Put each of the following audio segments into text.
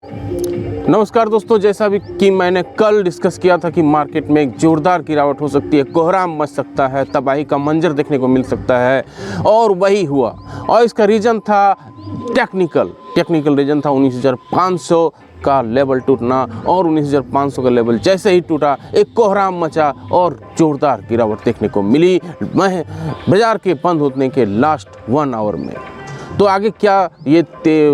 नमस्कार दोस्तों, जैसा भी कि मैंने कल डिस्कस किया था कि मार्केट में एक ज़ोरदार गिरावट हो सकती है, कोहराम मच सकता है, तबाही का मंजर देखने को मिल सकता है, और वही हुआ। और इसका रीज़न था टेक्निकल रीज़न था 19,500 का लेवल टूटना, और 19,500 का लेवल जैसे ही टूटा एक कोहराम मचा और ज़ोरदार गिरावट देखने को मिली बाज़ार के बंद होने के लास्ट 1 आवर में। तो आगे क्या ये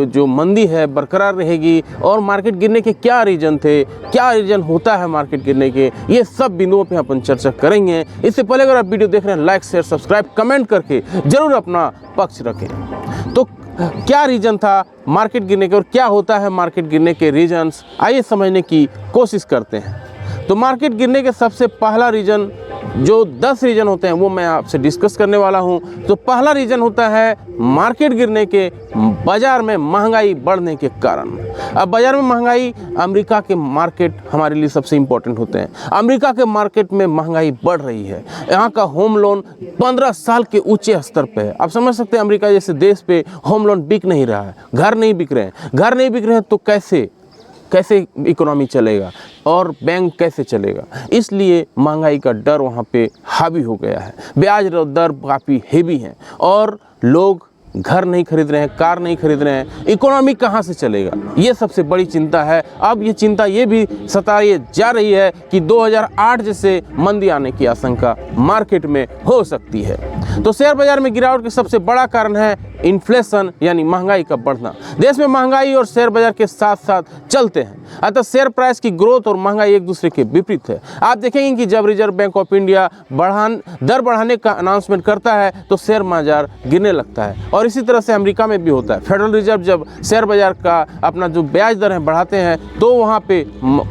जो मंदी है बरकरार रहेगी, और मार्केट गिरने के क्या रीज़न थे, क्या रीज़न होता है मार्केट गिरने के, ये सब बिंदुओं पे अपन चर्चा करेंगे। इससे पहले अगर आप वीडियो देख रहे हैं, लाइक शेयर सब्सक्राइब कमेंट करके ज़रूर अपना पक्ष रखें। तो क्या रीज़न था मार्केट गिरने के और क्या होता है मार्केट गिरने के रीजन्स, आइए समझने की कोशिश करते हैं। तो मार्केट गिरने के सबसे पहला रीज़न, जो 10 रीज़न होते हैं वो मैं आपसे डिस्कस करने वाला हूं। तो पहला रीज़न होता है मार्केट गिरने के बाज़ार में महंगाई बढ़ने के कारण। अब बाज़ार में महंगाई, अमेरिका के मार्केट हमारे लिए सबसे इम्पोर्टेंट होते हैं। अमेरिका के मार्केट में महंगाई बढ़ रही है। यहाँ का होम लोन 15 साल के ऊंचे स्तर पे है। आप समझ सकते हैं अमेरिका जैसे देश पे होम लोन बिक नहीं रहा है, घर नहीं बिक रहे हैं तो कैसे इकोनॉमी चलेगा और बैंक कैसे चलेगा। इसलिए महंगाई का डर वहाँ पे हावी हो गया है। ब्याज दर काफ़ी हेवी हैं और लोग घर नहीं खरीद रहे हैं, कार नहीं खरीद रहे हैं, इकोनॉमी कहाँ से चलेगा, ये सबसे बड़ी चिंता है। अब ये चिंता ये भी सताई जा रही है कि 2008 जैसे मंदी आने की आशंका मार्केट में हो सकती है। तो शेयर बाजार में गिरावट का सबसे बड़ा कारण है इन्फ्लेशन, यानी महंगाई का बढ़ना। देश में महंगाई और शेयर बाजार के साथ साथ चलते हैं, अतः शेयर प्राइस की ग्रोथ और महंगाई एक दूसरे के विपरीत है। आप देखेंगे कि जब रिजर्व बैंक ऑफ इंडिया दर बढ़ाने का अनाउंसमेंट करता है तो शेयर बाजार गिरने लगता है, और इसी तरह से अमेरिका में भी होता है। फेडरल रिजर्व जब शेयर बाजार का अपना जो ब्याज दर है बढ़ाते हैं तो वहाँ पे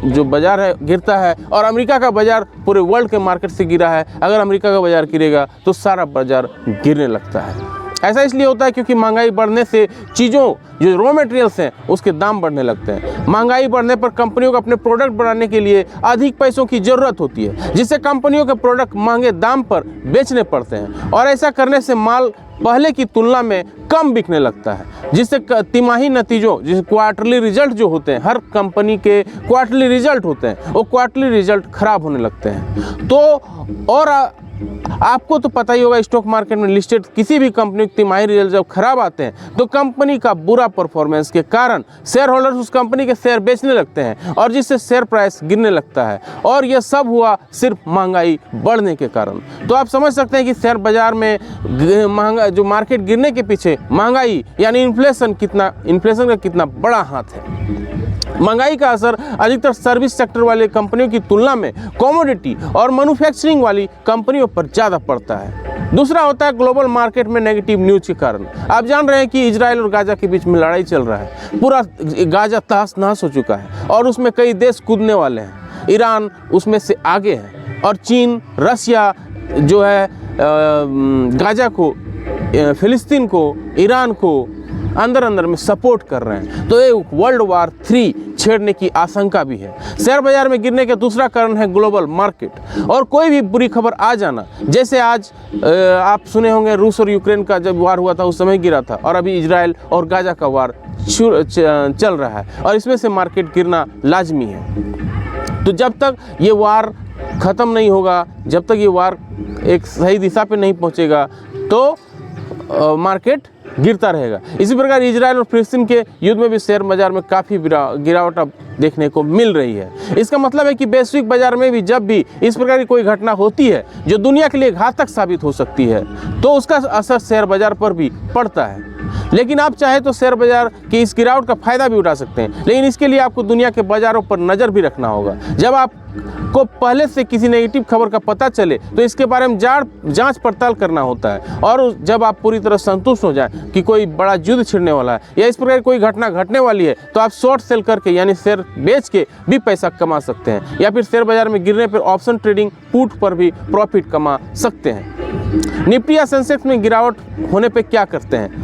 जो बाजार है गिरता है, और अमेरिका का बाजार पूरे वर्ल्ड के मार्केट से गिरा है। अगर अमेरिका का बाजार गिरेगा तो सारा बाजार गिरने लगता है। ऐसा इसलिए होता है क्योंकि महंगाई बढ़ने से चीज़ों जो रॉ मटेरियल्स हैं उसके दाम बढ़ने लगते हैं। महंगाई बढ़ने पर कंपनियों को अपने प्रोडक्ट बनाने के लिए अधिक पैसों की ज़रूरत होती है, जिससे कंपनियों के प्रोडक्ट महंगे दाम पर बेचने पड़ते हैं, और ऐसा करने से माल पहले की तुलना में कम बिकने लगता है, जिससे तिमाही नतीजों, जिसे क्वार्टरली रिजल्ट जो होते हैं, हर कंपनी के क्वार्टरली रिजल्ट होते हैं, वो क्वार्टरली रिजल्ट खराब होने लगते हैं। तो और आपको तो पता ही होगा, स्टॉक मार्केट में लिस्टेड किसी भी कंपनी के तिमाही रिजल्ट जब खराब आते हैं तो कंपनी का बुरा परफॉर्मेंस के कारण शेयर होल्डर्स उस कंपनी के शेयर बेचने लगते हैं, और जिससे शेयर प्राइस गिरने लगता है। और यह सब हुआ सिर्फ महंगाई बढ़ने के कारण। तो आप समझ सकते हैं कि शेयर बाजार में जो मार्केट गिरने के पीछे महंगाई यानी इन्फ्लेशन का कितना बड़ा हाथ है। महंगाई का असर अधिकतर सर्विस सेक्टर वाले कंपनियों की तुलना में कमोडिटी और मैन्युफैक्चरिंग वाली कंपनियों पर ज़्यादा पड़ता है। दूसरा होता है ग्लोबल मार्केट में नेगेटिव न्यूज़ के कारण। आप जान रहे हैं कि इजराइल और गाजा के बीच में लड़ाई चल रहा है। पूरा गाजा तहस नहस हो चुका है और उसमें कई देश कूदने वाले हैं। ईरान उसमें से आगे है, और चीन, रसिया जो है गाजा को, फिलिस्तीन को, ईरान को अंदर में सपोर्ट कर रहे हैं। तो ये वर्ल्ड वार 3 छेड़ने की आशंका भी है। शेयर बाजार में गिरने का दूसरा कारण है ग्लोबल मार्केट, और कोई भी बुरी खबर आ जाना। जैसे आज आप सुने होंगे रूस और यूक्रेन का जब वार हुआ था उस समय गिरा था, और अभी इजराइल और गाजा का वार चल रहा है, और इसमें से मार्केट गिरना लाजमी है। तो जब तक ये वार ख़त्म नहीं होगा, जब तक ये वार एक सही दिशा पे नहीं पहुँचेगा तो मार्केट गिरता रहेगा। इसी प्रकार इजराइल और फिलिस्तीन के युद्ध में भी शेयर बाजार में काफ़ी गिरावट अब देखने को मिल रही है। इसका मतलब है कि वैश्विक बाजार में भी जब भी इस प्रकार की कोई घटना होती है जो दुनिया के लिए घातक साबित हो सकती है तो उसका असर शेयर बाजार पर भी पड़ता है। लेकिन आप चाहे तो शेयर बाजार की इस गिरावट का फ़ायदा भी उठा सकते हैं, लेकिन इसके लिए आपको दुनिया के बाज़ारों पर नज़र भी रखना होगा। जब आपको पहले से किसी नेगेटिव खबर का पता चले तो इसके बारे में जांच पड़ताल करना होता है, और जब आप पूरी तरह संतुष्ट हो जाएं कि कोई बड़ा युद्ध छिड़ने वाला है या इस प्रकार कोई घटना घटने वाली है तो आप शॉर्ट सेल करके यानी शेयर बेच के भी पैसा कमा सकते हैं, या फिर शेयर बाजार में गिरने पर ऑप्शन ट्रेडिंग पुट पर भी प्रॉफिट कमा सकते हैं। निफ्टी या सेंसेक्स में गिरावट होने पे क्या करते हैं,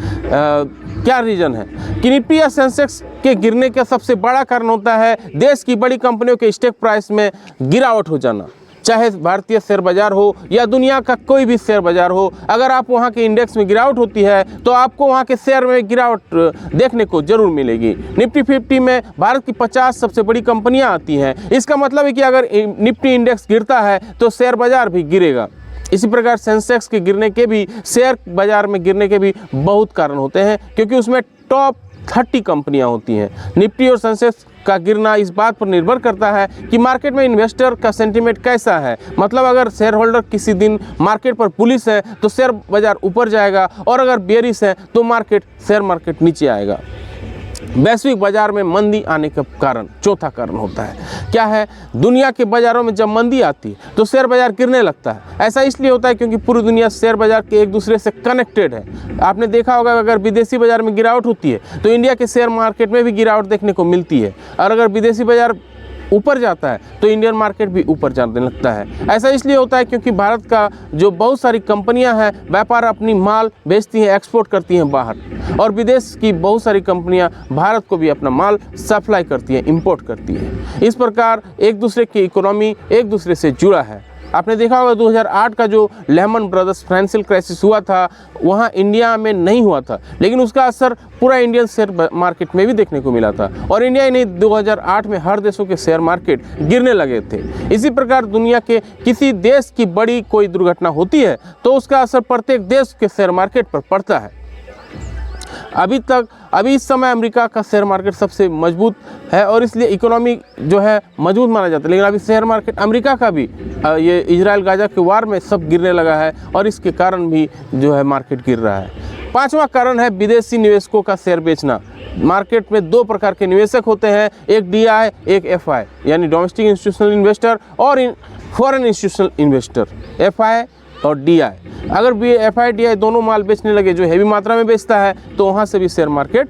क्या रीज़न है कि निफ्टी या सेंसेक्स के गिरने का सबसे बड़ा कारण होता है देश की बड़ी कंपनियों के स्टॉक प्राइस में गिरावट हो जाना। चाहे भारतीय शेयर बाजार हो या दुनिया का कोई भी शेयर बाजार हो, अगर आप वहाँ के इंडेक्स में गिरावट होती है तो आपको वहाँ के शेयर में गिरावट देखने को जरूर मिलेगी। निफ्टी 50 में भारत की 50 सबसे बड़ी कंपनियाँ आती हैं। इसका मतलब है कि अगर निफ्टी इंडेक्स गिरता है तो शेयर बाजार भी गिरेगा। इसी प्रकार सेंसेक्स के गिरने के भी, शेयर बाजार में गिरने के भी बहुत कारण होते हैं, क्योंकि उसमें टॉप 30 कंपनियां होती हैं। निफ्टी और सेंसेक्स का गिरना इस बात पर निर्भर करता है कि मार्केट में इन्वेस्टर का सेंटीमेंट कैसा है। मतलब अगर शेयर होल्डर किसी दिन मार्केट पर बुलिश है तो शेयर बाजार ऊपर जाएगा, और अगर बेरिश है तो शेयर मार्केट नीचे आएगा। वैश्विक बाजार में मंदी आने का कारण, चौथा कारण होता है, क्या है? दुनिया के बाजारों में जब मंदी आती है तो शेयर बाजार गिरने लगता है। ऐसा इसलिए होता है क्योंकि पूरी दुनिया शेयर बाजार के एक दूसरे से कनेक्टेड है। आपने देखा होगा अगर विदेशी बाजार में गिरावट होती है तो इंडिया के शेयर मार्केट में भी गिरावट देखने को मिलती है, और अगर विदेशी बाजार ऊपर जाता है तो इंडियन मार्केट भी ऊपर जाने लगता है। ऐसा इसलिए होता है क्योंकि भारत का जो बहुत सारी कंपनियां हैं, व्यापार अपनी माल बेचती हैं, एक्सपोर्ट करती हैं बाहर, और विदेश की बहुत सारी कंपनियां भारत को भी अपना माल सप्लाई करती हैं, इंपोर्ट करती हैं। इस प्रकार एक दूसरे की इकोनॉमी एक दूसरे से जुड़ा है। आपने देखा होगा 2008 का जो लेहमन ब्रदर्स फाइनेंशियल क्राइसिस हुआ था, वहाँ इंडिया में नहीं हुआ था, लेकिन उसका असर पूरा इंडियन शेयर मार्केट में भी देखने को मिला था। और इंडिया ही नहीं, 2008 में हर देशों के शेयर मार्केट गिरने लगे थे। इसी प्रकार दुनिया के किसी देश की बड़ी कोई दुर्घटना होती है तो उसका असर प्रत्येक देश के शेयर मार्केट पर पड़ता है। अभी इस समय अमेरिका का शेयर मार्केट सबसे मजबूत है और इसलिए इकोनॉमी जो है मजबूत माना जाता है, लेकिन अभी शेयर मार्केट अमेरिका का भी ये इजराइल गाजा के वार में सब गिरने लगा है, और इसके कारण भी जो है मार्केट गिर रहा है। पांचवा कारण है विदेशी निवेशकों का शेयर बेचना। मार्केट में दो प्रकार के निवेशक होते हैं, एक DI, एक FI, यानी डोमेस्टिक इंस्टीट्यूशनल इन्वेस्टर और फॉरेन इंस्टीट्यूशनल इन्वेस्टर, FI और DI। अगर भी FI DI दोनों माल बेचने लगे, जो हैवी मात्रा में बेचता है, तो वहाँ से भी शेयर मार्केट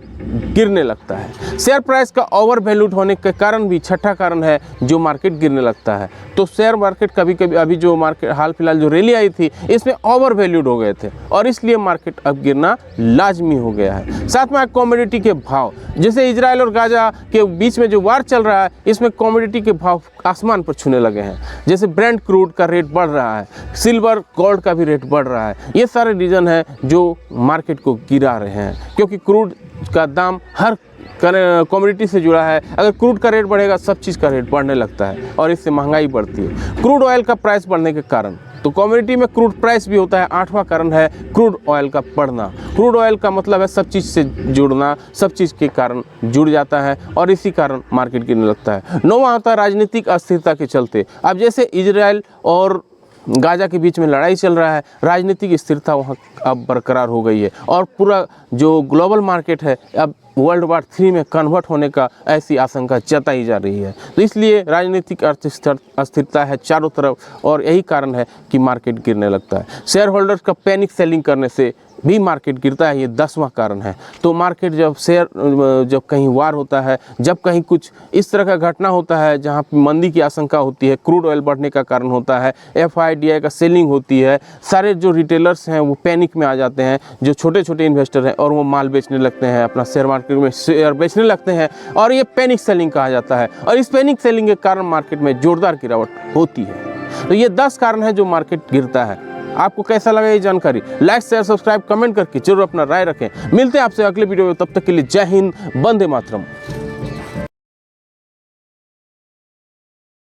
गिरने लगता है। शेयर प्राइस का ओवर वैल्यूड होने के कारण भी छठा कारण है जो मार्केट गिरने लगता है। तो शेयर मार्केट कभी कभी, अभी जो मार्केट हाल फिलहाल जो रैली आई थी, इसमें ओवर वैल्यूड हो गए थे और इसलिए मार्केट अब गिरना लाजमी हो गया है। साथ में कमोडिटी के भाव, जैसे इजराइल और गाजा के बीच में जो वार चल रहा है, इसमें कमोडिटी के भाव आसमान पर छूने लगे हैं। जैसे ब्रेंट क्रूड का रेट बढ़ रहा है, सिल्वर गोल्ड का भी रेट बढ़ रहा है। ये सारे रीज़न है जो मार्केट को गिरा रहे हैं, क्योंकि क्रूड का दाम हर कमोडिटी से जुड़ा है। अगर क्रूड का रेट बढ़ेगा, सब चीज़ का रेट बढ़ने लगता है और इससे महंगाई बढ़ती है। क्रूड ऑयल का प्राइस बढ़ने के कारण, तो कमोडिटी में क्रूड प्राइस भी होता है। आठवां कारण है क्रूड ऑयल का बढ़ना। क्रूड ऑयल का मतलब है सब चीज़ से जुड़ना, सब चीज़ के कारण जुड़ जाता है और इसी कारण मार्केट गिरने लगता है। नौवां होता है राजनीतिक अस्थिरता के चलते। अब जैसे इजराइल और गाजा के बीच में लड़ाई चल रहा है, राजनीतिक स्थिरता वहाँ अब बरकरार हो गई है और पूरा जो ग्लोबल मार्केट है अब वर्ल्ड वार 3 में कन्वर्ट होने का ऐसी आशंका जताई जा रही है। तो इसलिए राजनीतिक अस्थिरता है चारों तरफ और यही कारण है कि मार्केट गिरने लगता है। शेयर होल्डर्स का पैनिक सेलिंग करने से भी मार्केट गिरता है, ये 10वां कारण है। तो मार्केट जब कहीं वार होता है, जब कहीं कुछ इस तरह का घटना होता है जहाँ मंदी की आशंका होती है, क्रूड ऑयल बढ़ने का कारण होता है, FI DI का सेलिंग होती है, सारे जो रिटेलर्स हैं वो पैनिक में आ जाते हैं, जो छोटे छोटे इन्वेस्टर हैं, और वो माल बेचने लगते हैं, अपना शेयर मार्केट में शेयर बेचने लगते हैं और ये पैनिक सेलिंग कहा जाता है। और इस पैनिक सेलिंग के कारण मार्केट में जोरदार गिरावट होती है। तो ये 10 कारण है जो मार्केट गिरता है। आपको कैसा लगा ये जानकारी? लाइक शेयर सब्सक्राइब कमेंट करके जरूर अपना राय रखें। मिलते हैं आपसे अगले वीडियो में, तब तक के लिए जय हिंद, वंदे मातरम।